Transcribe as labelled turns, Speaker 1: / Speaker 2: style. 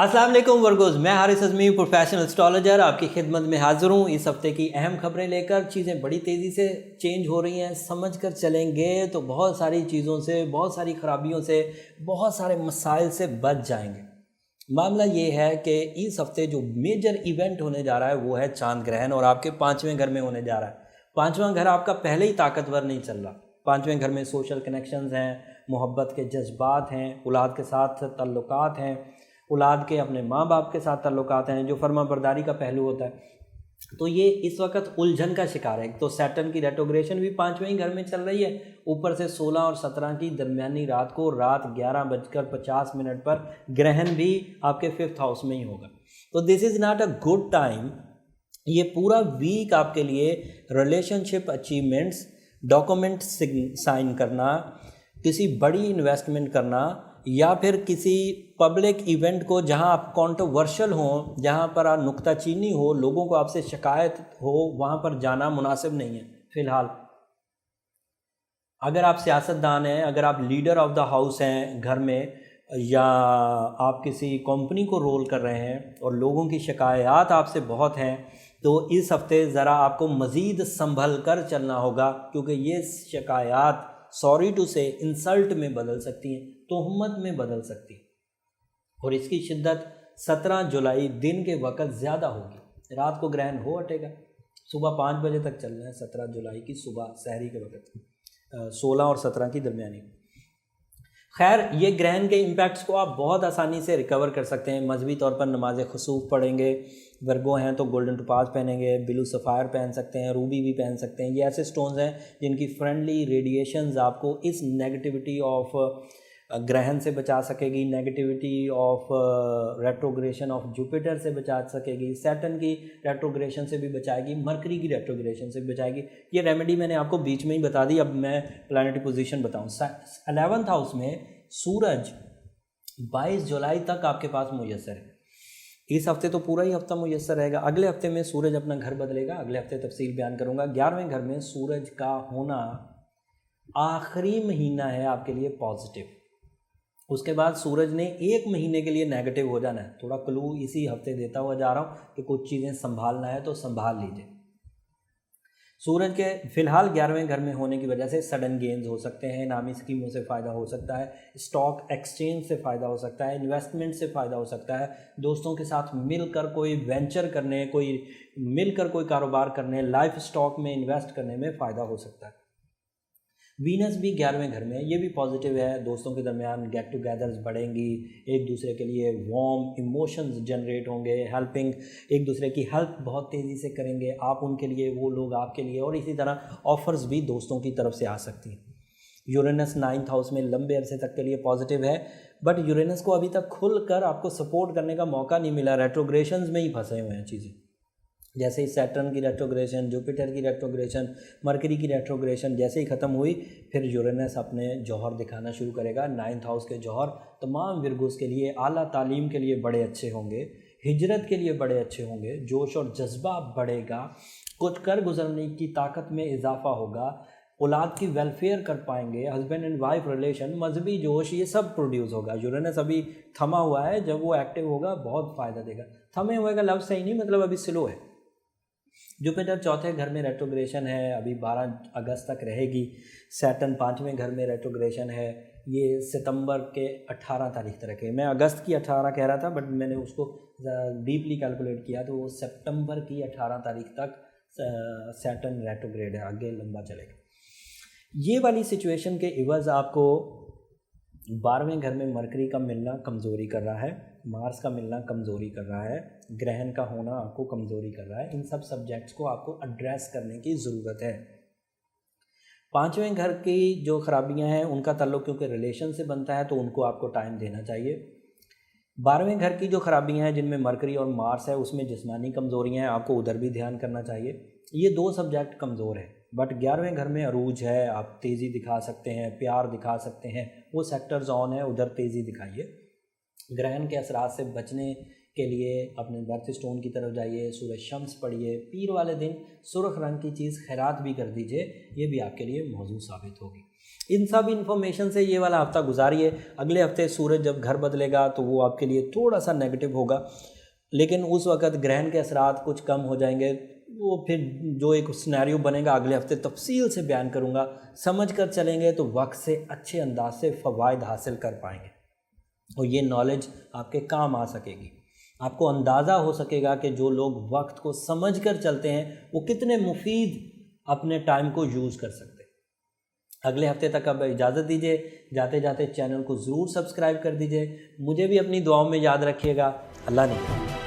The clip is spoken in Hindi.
Speaker 1: अस्सलाम वालेकुम वर्गोज़, मैं हारिस अज़मी प्रोफेशनल एस्ट्रोलॉजर आपकी खिदमत में हाज़िर हूँ। इस हफ्ते की अहम खबरें लेकर। चीज़ें बड़ी तेज़ी से चेंज हो रही हैं, समझ कर चलेंगे तो बहुत सारी चीज़ों से, बहुत सारी ख़राबियों से, बहुत सारे मसाइल से बच जाएंगे। मामला ये है कि इस हफ्ते जो मेजर इवेंट होने जा रहा है वो है चांद ग्रहण, और आपके 5वें घर में होने जा रहा है। 5वां घर आपका पहले ही ताकतवर नहीं चल रहा। 5वें घर में सोशल कनेक्शंस हैं, मोहब्बत के जज्बात हैं, औलाद के साथ ताल्लुकात हैं, औलाद के अपने माँ बाप के साथ ताल्लुकात हैं, जो फर्माबरदारी का पहलू होता है। तो ये इस वक्त उलझन का शिकार है। तो सैटर्न की रेट्रोग्रेशन भी 5वें ही घर में चल रही है। ऊपर से 16 और 17 की दरमियानी रात को रात 11:50 पर ग्रहण भी आपके 5th हाउस में ही होगा। तो this is not a good time. ये पूरा वीक आपके लिए रिलेशनशिप अचीवमेंट्स, डॉक्यूमेंट साइन करना, किसी बड़ी इन्वेस्टमेंट करना, या फिर किसी पब्लिक इवेंट को जहां आप कंट्रोवर्शियल हो, जहां पर आप नुक्ताचीनी हो, लोगों को आपसे शिकायत हो, वहां पर जाना मुनासिब नहीं है फ़िलहाल। अगर आप सियासतदान हैं, अगर आप लीडर ऑफ द हाउस हैं घर में, या आप किसी कंपनी को रोल कर रहे हैं और लोगों की शिकायत आपसे बहुत हैं, तो इस हफ्ते ज़रा आपको मज़ीद संभल कर चलना होगा, क्योंकि ये शिकायत सॉरी टू से इंसल्ट में बदल सकती हैं, तोहमत में बदल सकती हैं। और इसकी शिद्दत 17 जुलाई दिन के वक़्त ज़्यादा होगी। रात को ग्रहण हो हटेगा, सुबह 5 बजे तक चल रहा है 17 जुलाई की सुबह सहरी के वक़्त, 16 और 17 की दरमियानी। खैर, ये ग्रहण के इम्पैक्ट्स को आप बहुत आसानी से रिकवर कर सकते हैं। मजहबी तौर पर नमाज खसूफ पढ़ेंगे, वर्गो हैं तो गोल्डन टोपाज पहनेंगे, ब्लू सफ़ायर पहन सकते हैं, रूबी भी पहन सकते हैं। ये ऐसे स्टोन्स हैं जिनकी फ्रेंडली रेडिएशंस आपको इस नेगेटिविटी ऑफ ग्रहण से बचा सकेगी, negativity of retrogression of Jupiter से बचा सकेगी, सैटर्न की रेट्रोग्रेशन से भी बचाएगी, मरकरी की रेट्रोग्रेशन से भी बचाएगी। ये रेमेडी मैंने आपको बीच में ही बता दी। अब मैं प्लानिटरी पोजीशन बताऊं। 11th हाउस में सूरज 22 जुलाई तक आपके पास मुयस्सर है। इस हफ्ते तो पूरा ही हफ्ता मुयस्सर रहेगा। अगले हफ्ते में सूरज अपना घर बदलेगा, अगले हफ्ते तफसील बयान करूंगा। 11वें घर में सूरज का होना आखिरी महीना है आपके लिए पॉजिटिव। उसके बाद सूरज ने 1 महीने के लिए नेगेटिव हो जाना है। थोड़ा क्लू इसी हफ्ते देता हुआ जा रहा हूँ कि कुछ चीज़ें संभालना है तो संभाल लीजिए। सूरज के फिलहाल 11वें घर में होने की वजह से सडन गेन्स हो सकते हैं, नामी स्कीमों से फ़ायदा हो सकता है, स्टॉक एक्सचेंज से फ़ायदा हो सकता है, इन्वेस्टमेंट से फ़ायदा हो सकता है, दोस्तों के साथ मिलकर कोई वेंचर करने, कोई मिलकर कोई कारोबार करने, लाइफ स्टॉक में इन्वेस्ट करने में फ़ायदा हो सकता है। वीनस भी 11वें घर में, ये भी पॉजिटिव है। दोस्तों के दरमियान गेट टुगेदर्स बढ़ेंगी, एक दूसरे के लिए वार्म इमोशंस जनरेट होंगे, हेल्पिंग, एक दूसरे की हेल्प बहुत तेज़ी से करेंगे, आप उनके लिए, वो लोग आपके लिए, और इसी तरह ऑफ़र्स भी दोस्तों की तरफ से आ सकती हैं। यूरेनस 9th हाउस में लंबे अरसे तक के लिए पॉजिटिव है, बट यूरेनस को अभी तक खुलकर आपको सपोर्ट करने का मौका नहीं मिला। रेट्रोग्रेशंस में ही फंसे हुए हैं चीज़ें, जैसे ही सैटर्न की रेट्रोग्रेशन, जुपिटर की रेट्रोग्रेशन, मरकरी की रेट्रोग्रेशन जैसे ही ख़त्म हुई, फिर यूरेनस अपने जौहर दिखाना शुरू करेगा। 9th हाउस के जौहर तमाम विर्गोस के लिए, आला तालीम के लिए बड़े अच्छे होंगे, हिजरत के लिए बड़े अच्छे होंगे, जोश और जज्बा बढ़ेगा, कुछ कर गुजरने की ताकत में इजाफा होगा, औलाद की वेलफेयर कर पाएंगे, हस्बैंड एंड वाइफ रिलेशन, मजहबी जोश, ये सब प्रोड्यूस होगा। यूरेनस अभी थमा हुआ है, जब वो एक्टिव होगा बहुत फ़ायदा देगा। थमे हुए का लफ्ज़ सही नहीं, मतलब अभी स्लो है। जुपिटर 4थे घर में रेट्रोग्रेशन है, अभी 12 अगस्त तक रहेगी। सैटर्न 5वें घर में रेट्रोग्रेशन है, ये सितंबर के 18 तारीख तक है। मैं अगस्त की 18 कह रहा था, बट मैंने उसको डीपली कैलकुलेट किया तो वो सितंबर की 18 तारीख तक सैटर्न रेट्रोग्रेड है, आगे लंबा चलेगा। ये वाली सिचुएशन के इवज़ आपको 12वें घर में मरकरी का मिलना कमज़ोरी कर रहा है, मार्स का मिलना कमज़ोरी कर रहा है, ग्रहण का होना आपको कमज़ोरी कर रहा है। इन सब सब्जेक्ट्स को आपको एड्रेस करने की ज़रूरत है। 5वें घर की जो खराबियां हैं उनका ताल्लुक क्योंकि रिलेशन से बनता है, तो उनको आपको टाइम देना चाहिए। 12वें घर की जो खराबियां हैं जिनमें मरकरी और मार्स है, उसमें जिस्मानी कमज़ोरियाँ हैं, आपको उधर भी ध्यान करना चाहिए। ये 2 सब्जेक्ट कमज़ोर है। बट 11वें घर में अरूज है, आप तेज़ी दिखा सकते हैं, प्यार दिखा सकते हैं, वो सेक्टर्स ऑन है, उधर तेज़ी दिखाइए। ग्रहण के असरात से बचने के लिए अपने बर्थ स्टोन की तरफ जाइए, सूरज शम्स पढ़िए, पीर वाले दिन सुर्ख रंग की चीज़ खैरात भी कर दीजिए, ये भी आपके लिए मौजू साबित होगी। इन सब इन्फॉर्मेशन से ये वाला हफ्ता गुजारिए। अगले हफ्ते सूरज जब घर बदलेगा तो वो आपके लिए थोड़ा सा नेगेटिव होगा, लेकिन उस वक़्त ग्रहण के असरात कुछ कम हो जाएंगे। वो फिर जो एक सिनेरियो बनेगा अगले हफ्ते तफसील से बयान करूँगा। समझ कर चलेंगे तो वक्त से अच्छे अंदाज से फ़वाइद हासिल कर पाएंगे और ये नॉलेज आपके काम आ सकेगी। आपको अंदाज़ा हो सकेगा कि जो लोग वक्त को समझ कर चलते हैं वो कितने मुफीद अपने टाइम को यूज़ कर सकते हैं। अगले हफ्ते तक अब इजाज़त दीजिए। जाते जाते चैनल को ज़रूर सब्सक्राइब कर दीजिए। मुझे भी अपनी दुआओं में याद रखिएगा। अल्लाह ने